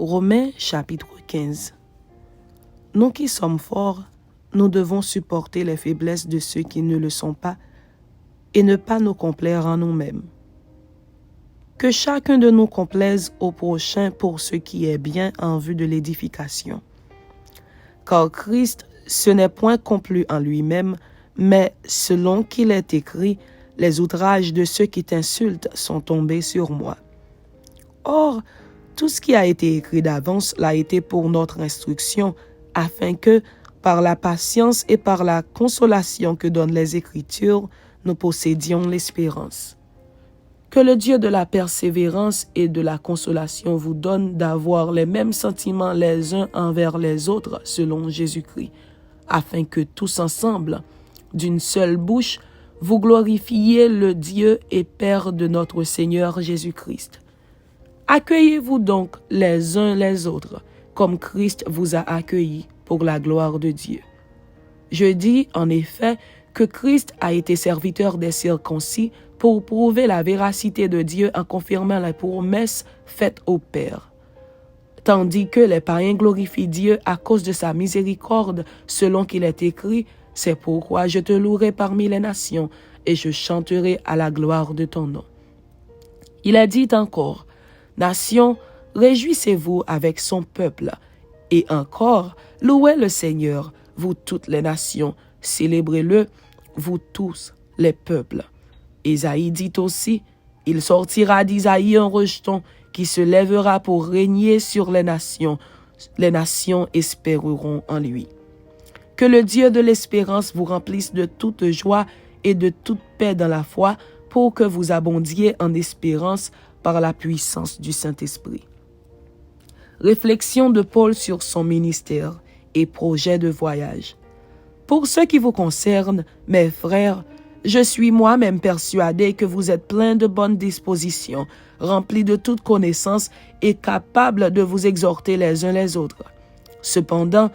Romains chapitre 15. Nous qui sommes forts, nous devons supporter les faiblesses de ceux qui ne le sont pas et ne pas nous complaire en nous-mêmes. Que chacun de nous complaise au prochain pour ce qui est bien en vue de l'édification. Car Christ, ce n'est point complu en lui-même, mais selon qu'il est écrit, les outrages de ceux qui t'insultent sont tombés sur moi. Or, tout ce qui a été écrit d'avance l'a été pour notre instruction, afin que, par la patience et par la consolation que donnent les Écritures, nous possédions l'espérance. Que le Dieu de la persévérance et de la consolation vous donne d'avoir les mêmes sentiments les uns envers les autres selon Jésus-Christ, afin que tous ensemble, d'une seule bouche, vous glorifiez le Dieu et Père de notre Seigneur Jésus-Christ. Accueillez-vous donc les uns les autres, comme Christ vous a accueillis pour la gloire de Dieu. Je dis, en effet, que Christ a été serviteur des circoncis pour prouver la véracité de Dieu en confirmant les promesses faites au Père. Tandis que les païens glorifient Dieu à cause de sa miséricorde, selon qu'il est écrit, « C'est pourquoi je te louerai parmi les nations, et je chanterai à la gloire de ton nom. » Il a dit encore, « Nations, réjouissez-vous avec son peuple. » Et encore, « Louez le Seigneur, vous toutes les nations, célébrez-le, vous tous les peuples. » Isaïe dit aussi, « Il sortira d'Isaïe un rejeton qui se lèvera pour régner sur les nations espéreront en lui. » Que le Dieu de l'espérance vous remplisse de toute joie et de toute paix dans la foi pour que vous abondiez en espérance par la puissance du Saint-Esprit. Réflexion de Paul sur son ministère et projet de voyage. Pour ce qui vous concerne, mes frères, je suis moi-même persuadé que vous êtes pleins de bonnes dispositions, remplis de toute connaissance et capables de vous exhorter les uns les autres. Cependant,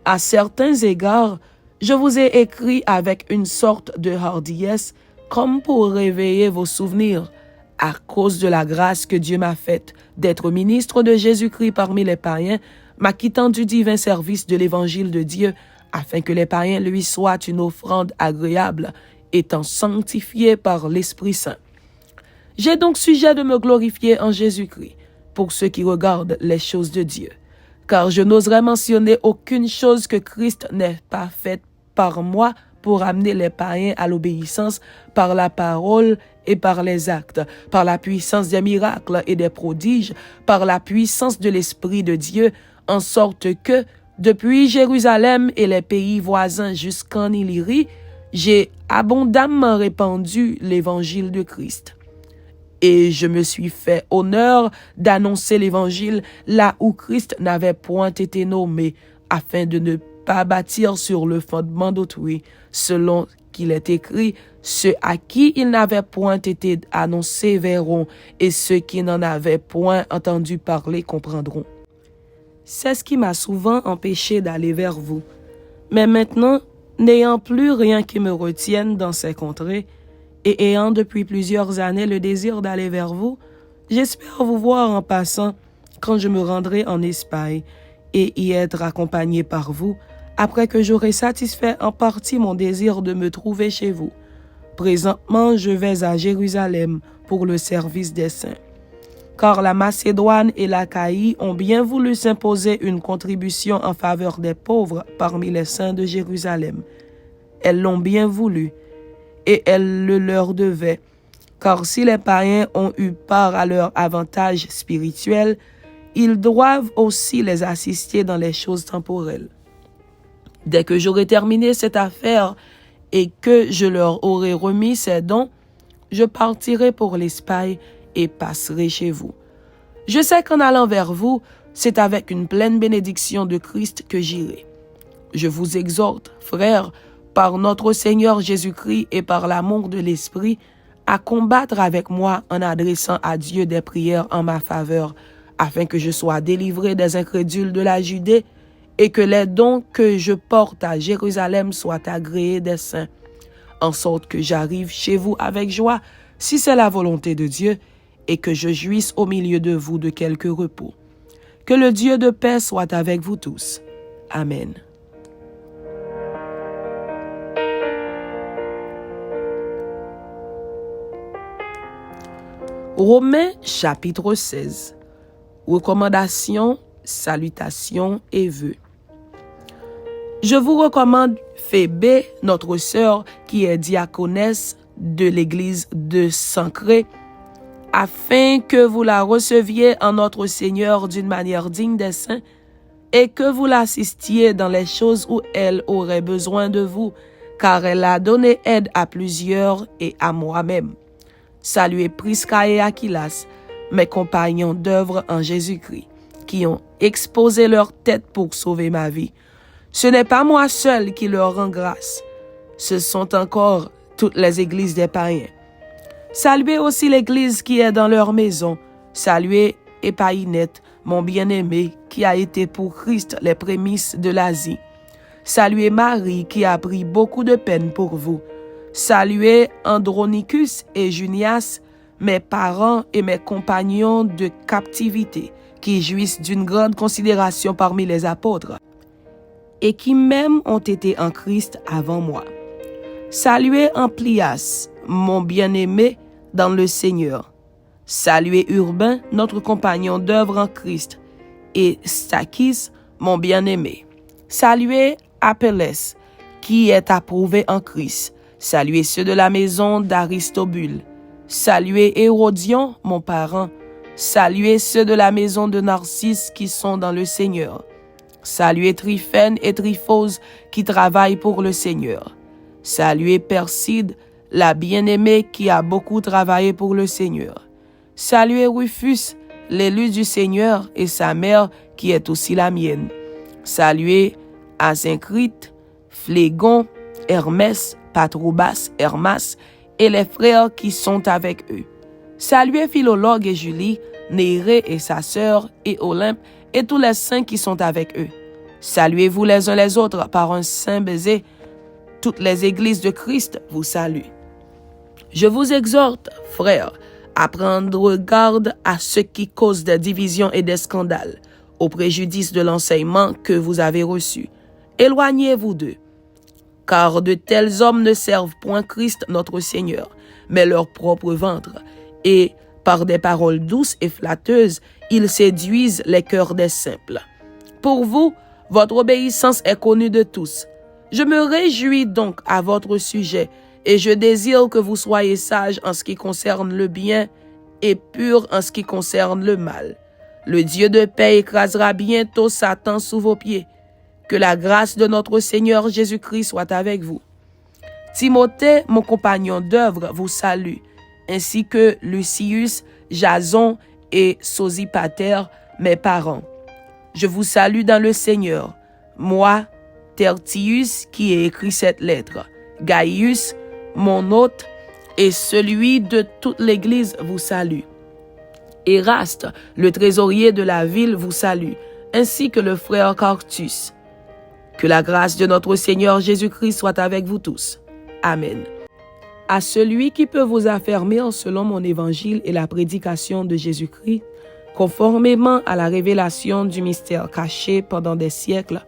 à certains égards, je vous ai écrit avec une sorte de hardiesse, comme pour réveiller vos souvenirs, à cause de la grâce que Dieu m'a faite d'être ministre de Jésus-Christ parmi les païens, m'acquittant du divin service de l'évangile de Dieu, afin que les païens lui soient une offrande agréable, étant sanctifiés par l'Esprit Saint. J'ai donc sujet de me glorifier en Jésus-Christ, pour ceux qui regardent les choses de Dieu. Car je n'oserais mentionner aucune chose que Christ n'ait pas faite par moi pour amener les païens à l'obéissance par la parole et par les actes, par la puissance des miracles et des prodiges, par la puissance de l'Esprit de Dieu, en sorte que, depuis Jérusalem et les pays voisins jusqu'en Illyrie, j'ai abondamment répandu l'évangile de Christ. Et je me suis fait honneur d'annoncer l'évangile là où Christ n'avait point été nommé, afin de ne pas bâtir sur le fondement d'autrui, selon qu'il est écrit, ceux à qui il n'avait point été annoncé verront, et ceux qui n'en avaient point entendu parler comprendront. C'est ce qui m'a souvent empêché d'aller vers vous. Mais maintenant, n'ayant plus rien qui me retienne dans ces contrées, et ayant depuis plusieurs années le désir d'aller vers vous, j'espère vous voir en passant quand je me rendrai en Espagne et y être accompagné par vous, après que j'aurai satisfait en partie mon désir de me trouver chez vous. Présentement, je vais à Jérusalem pour le service des saints. Car la Macédoine et l'Achaïe ont bien voulu s'imposer une contribution en faveur des pauvres parmi les saints de Jérusalem. Elles l'ont bien voulu, et elles le leur devaient, car si les païens ont eu part à leur avantage spirituel, ils doivent aussi les assister dans les choses temporelles. Dès que j'aurai terminé cette affaire et que je leur aurai remis ces dons, je partirai pour l'Espagne et passerai chez vous. Je sais qu'en allant vers vous, c'est avec une pleine bénédiction de Christ que j'irai. Je vous exhorte, frères, par notre Seigneur Jésus-Christ et par l'amour de l'Esprit, à combattre avec moi en adressant à Dieu des prières en ma faveur, afin que je sois délivré des incrédules de la Judée et que les dons que je porte à Jérusalem soient agréés des saints, en sorte que j'arrive chez vous avec joie, si c'est la volonté de Dieu, et que je jouisse au milieu de vous de quelque repos. Que le Dieu de paix soit avec vous tous. Amen. Romains chapitre 16. Recommandations, salutations et vœux. Je vous recommande Phébé, notre sœur, qui est diaconesse de l'église de Sancré, afin que vous la receviez en notre Seigneur d'une manière digne des saints et que vous l'assistiez dans les choses où elle aurait besoin de vous, car elle a donné aide à plusieurs et à moi-même. Saluez Prisca et Aquilas, mes compagnons d'œuvre en Jésus-Christ, qui ont exposé leur tête pour sauver ma vie. Ce n'est pas moi seul qui leur rend grâce, ce sont encore toutes les églises des païens. Saluez aussi l'église qui est dans leur maison. Saluez Épaïnette, mon bien-aimé, qui a été pour Christ les prémices de l'Asie. Saluez Marie, qui a pris beaucoup de peine pour vous. Saluez Andronicus et Junias, mes parents et mes compagnons de captivité, qui jouissent d'une grande considération parmi les apôtres, et qui même ont été en Christ avant moi. Saluez Amplias, mon bien-aimé dans le Seigneur. Saluez Urbain, notre compagnon d'œuvre en Christ, et Stachys, mon bien-aimé. Saluez Apelles, qui est approuvé en Christ. Saluez ceux de la maison d'Aristobule. Saluez Hérodion, mon parent. Saluez ceux de la maison de Narcisse qui sont dans le Seigneur. Saluez Tryphène et Tryphose qui travaillent pour le Seigneur. Saluez Perside, la bien-aimée qui a beaucoup travaillé pour le Seigneur. Saluez Rufus, l'élu du Seigneur, et sa mère qui est aussi la mienne. Saluez Asyncrite, Phlégon, Hermès, Patrobas, Hermas, et les frères qui sont avec eux. Saluez Philologue et Julie, Nérée et sa sœur, et Olympe, et tous les saints qui sont avec eux. Saluez-vous les uns les autres par un saint baiser. Toutes les églises de Christ vous saluent. Je vous exhorte, frères, à prendre garde à ceux qui causent des divisions et des scandales, au préjudice de l'enseignement que vous avez reçu. Éloignez-vous d'eux, car de tels hommes ne servent point Christ notre Seigneur, mais leur propre ventre, et par des paroles douces et flatteuses, ils séduisent les cœurs des simples. Pour vous, votre obéissance est connue de tous. Je me réjouis donc à votre sujet, et je désire que vous soyez sages en ce qui concerne le bien et purs en ce qui concerne le mal. Le Dieu de paix écrasera bientôt Satan sous vos pieds. Que la grâce de notre Seigneur Jésus-Christ soit avec vous. Timothée, mon compagnon d'œuvre, vous salue, ainsi que Lucius, Jason et Sosipater, mes parents. Je vous salue dans le Seigneur. Moi, Tertius, qui ai écrit cette lettre, Gaius, mon hôte, et celui de toute l'Église vous salue. Éraste, le trésorier de la ville, vous salue, ainsi que le frère Quartus. Que la grâce de notre Seigneur Jésus-Christ soit avec vous tous. Amen. À celui qui peut vous affermir selon mon évangile et la prédication de Jésus-Christ, conformément à la révélation du mystère caché pendant des siècles,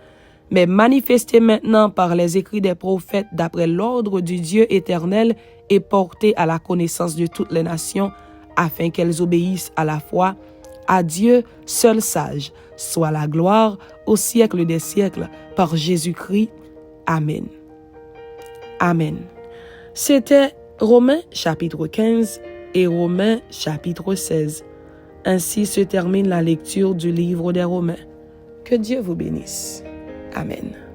mais manifesté maintenant par les écrits des prophètes d'après l'ordre du Dieu éternel et porté à la connaissance de toutes les nations, afin qu'elles obéissent à la foi, à Dieu seul sage, soit la gloire au siècle des siècles, par Jésus-Christ. Amen. Amen. C'était Romains chapitre 15 et Romains chapitre 16. Ainsi se termine la lecture du livre des Romains. Que Dieu vous bénisse. Amen.